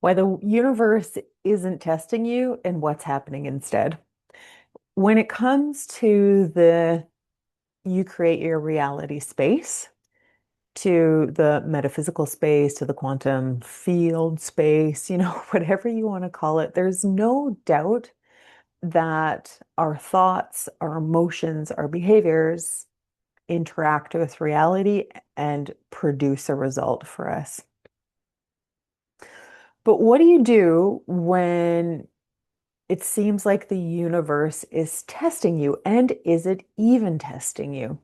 Why the universe isn't testing you and what's happening instead. When it comes to the you create your reality space, to the metaphysical space, to the quantum field space, whatever you want to call it, there's no doubt that our thoughts, our emotions, our behaviors interact with reality and produce a result for us. But what do you do when it seems like the universe is testing you, and is it even testing you?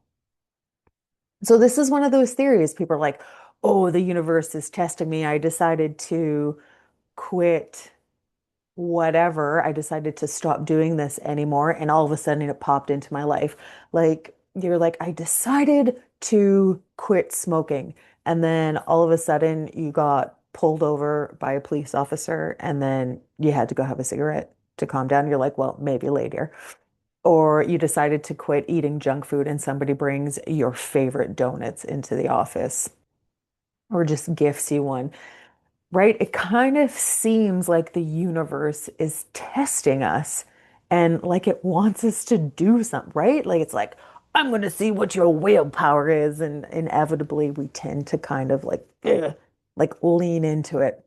So this is one of those theories. People are like, oh, the universe is testing me. I decided to quit whatever. I decided to stop doing this anymore. And all of a sudden it popped into my life. Like, you're like, I decided to quit smoking. And then all of a sudden you got pulled over by a police officer and then you had to go have a cigarette to calm down. You're like, well, maybe later. Or you decided to quit eating junk food and somebody brings your favorite donuts into the office or just gifts you one, right? It kind of seems like the universe is testing us and like it wants us to do something, right? Like it's like, I'm going to see what your willpower is. And inevitably, we tend to kind of like, ugh, like lean into it.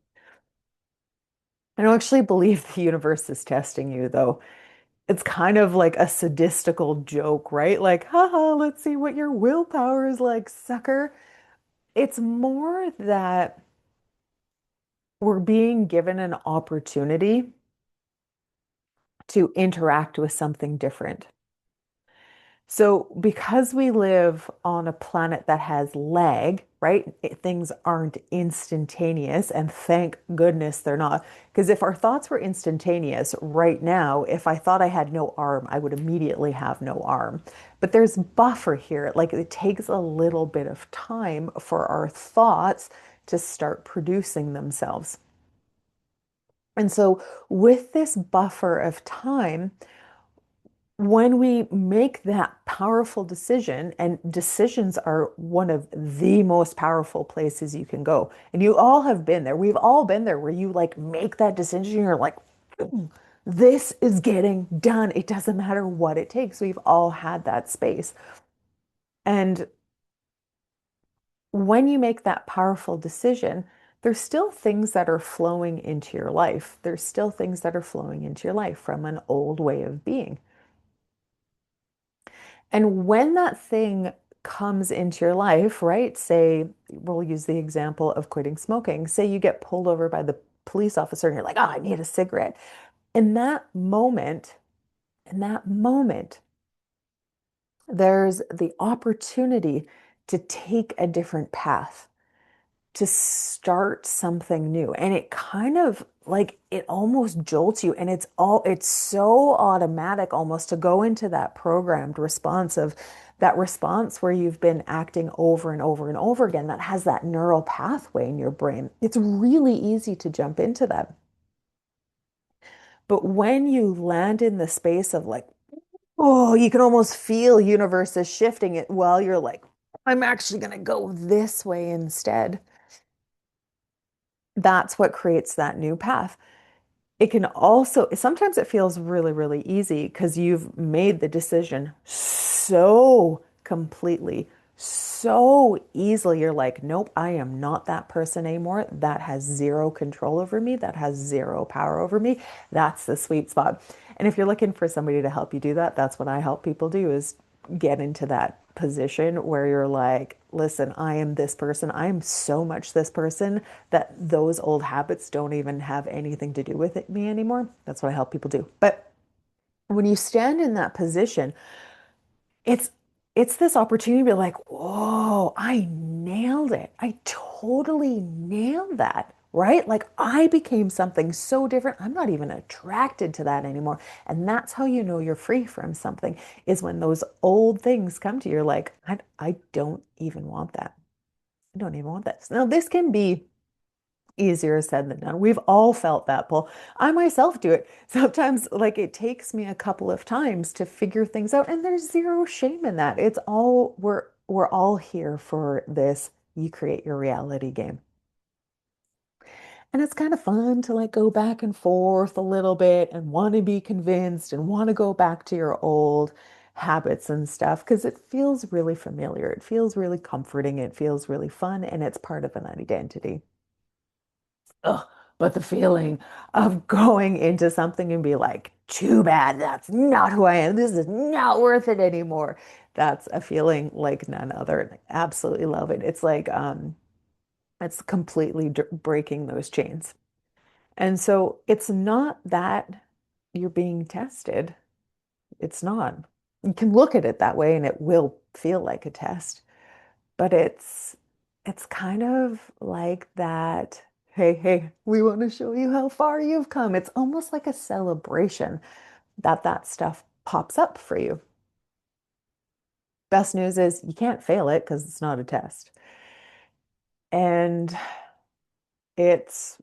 I don't actually believe the universe is testing you, though. It's kind of like a sadistical joke, right? Like, haha, let's see what your willpower is like, sucker. It's more that we're being given an opportunity to interact with something different. So, because we live on a planet that has lag, right? Things aren't instantaneous, and thank goodness they're not. Because if our thoughts were instantaneous right now, if I thought I had no arm, I would immediately have no arm. But there's buffer here. Like it takes a little bit of time for our thoughts to start producing themselves. And so, with this buffer of time, when we make that powerful decision, and decisions are one of the most powerful places you can go. And you all have been there. We've all been there where you like make that decision, you're like, this is getting done. It doesn't matter what it takes. We've all had that space. And when you make that powerful decision, there's still things that are flowing into your life. There's still things that are flowing into your life from an old way of being. And when that thing comes into your life, right? Say, we'll use the example of quitting smoking. Say you get pulled over by the police officer and you're like, oh, I need a cigarette. In that moment, in that moment, there's the opportunity to take a different path, to start something new. And it kind of like it almost jolts you. And it's so automatic almost to go into that programmed response of that response where you've been acting over and over and over again that has that neural pathway in your brain. It's really easy to jump into that. But when you land in the space of like, oh, you can almost feel universe is shifting it while you're like, I'm actually going to go this way instead. That's what creates that new path. It can also, sometimes it feels really, really easy because you've made the decision so completely, so easily. You're like, nope, I am not that person anymore. That has zero control over me. That has zero power over me. That's the sweet spot. And if you're looking for somebody to help you do that, that's what I help people do is get into that position where you're like, listen, I am this person. I am so much this person that those old habits don't even have anything to do with me anymore. That's what I help people do. But when you stand in that position, it's it's this opportunity to be like, whoa, I nailed it. I totally nailed that, right? Like I became something so different. I'm not even attracted to that anymore. And that's how you know you're free from something is when those old things come to you. You're like, I don't even want that. I don't even want that. Now, this can be easier said than done. We've all felt that pull. I myself do it. Sometimes, like, it takes me a couple of times to figure things out, and there's zero shame in that. It's all we're all here for this. You create your reality game. And it's kind of fun to like go back and forth a little bit and want to be convinced and want to go back to your old habits and stuff because it feels really familiar. It feels really comforting. It feels really fun and it's part of an identity. Ugh, but the feeling of going into something and be like, too bad, that's not who I am. This is not worth it anymore. That's a feeling like none other. I absolutely love it. It's like it's completely breaking those chains. And so it's not that you're being tested. It's not. You can look at it that way and it will feel like a test, but it's kind of like that, hey, hey, we want to show you how far you've come. It's almost like a celebration that that stuff pops up for you. Best news is you can't fail it because it's not a test. And it's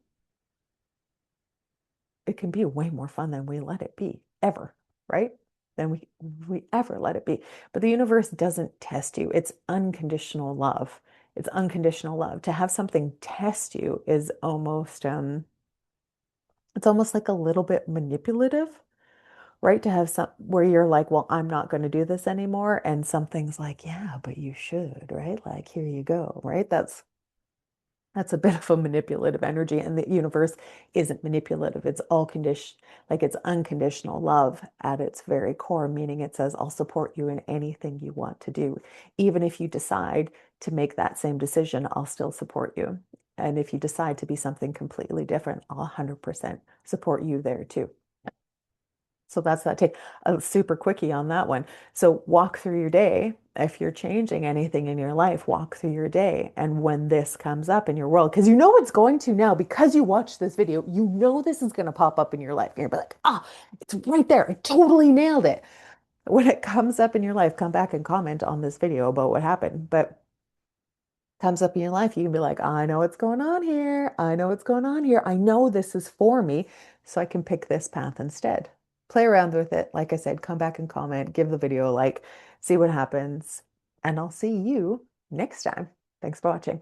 it can be way more fun than we let it be ever, right? Than we ever let it be. But the universe doesn't test you. It's unconditional love. It's unconditional love. To have something test you is almost it's almost like a little bit manipulative, right? To have some where you're like, well, I'm not going to do this anymore. And something's like, yeah, but you should, right? Like, here you go, right? That's a bit of a manipulative energy, and the universe isn't manipulative. It's all condition, like it's unconditional love at its very core, meaning it says, I'll support you in anything you want to do. Even if you decide to make that same decision, I'll still support you. And if you decide to be something completely different, I'll 100% support you there too. So that's that take a super quickie on that one. So walk through your day. If you're changing anything in your life, walk through your day. And when this comes up in your world, because you know it's going to now, because you watched this video, you know this is going to pop up in your life. And you'll be like, ah, it's right there. I totally nailed it. When it comes up in your life, come back and comment on this video about what happened. But comes up in your life, you can be like, I know what's going on here. I know what's going on here. I know this is for me, so I can pick this path instead. Play around with it. Like I said, come back and comment, give the video a like, see what happens, and I'll see you next time. Thanks for watching.